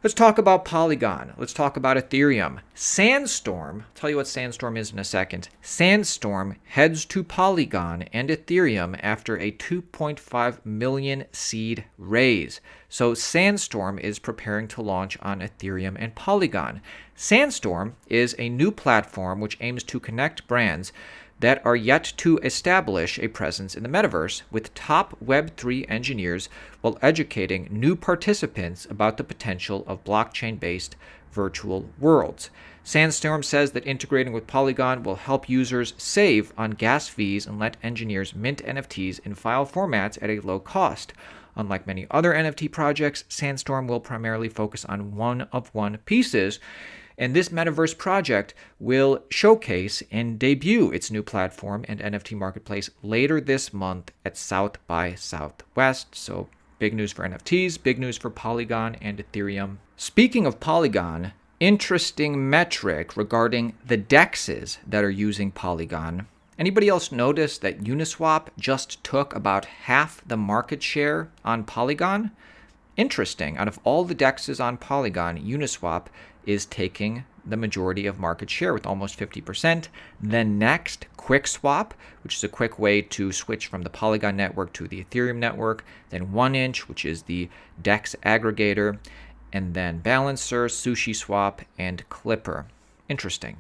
Let's talk about Polygon. Let's talk about Ethereum. SandStorm, I'll tell you what SandStorm is in a second. SandStorm heads to Polygon and Ethereum after a 2.5 million seed raise. So SandStorm is preparing to launch on Ethereum and Polygon. SandStorm is a new platform which aims to connect brands that are yet to establish a presence in the metaverse with top Web3 engineers while educating new participants about the potential of blockchain-based virtual worlds. SandStorm says that integrating with Polygon will help users save on gas fees and let engineers mint NFTs in file formats at a low cost. Unlike many other NFT projects, SandStorm will primarily focus on one-of-one pieces, and this metaverse project will showcase and debut its new platform and NFT marketplace later this month at South by Southwest. So big news for NFTs, big news for Polygon and Ethereum. Speaking of Polygon, interesting metric regarding the DEXs that are using Polygon. Anybody else notice that Uniswap just took about half the market share on Polygon? Interesting. Out of all the DEXs on Polygon, Uniswap is taking the majority of market share with almost 50%. Then next, QuickSwap, which is a quick way to switch from the Polygon network to the Ethereum network. Then 1inch, which is the DEX aggregator. And then Balancer, SushiSwap, and Clipper. Interesting.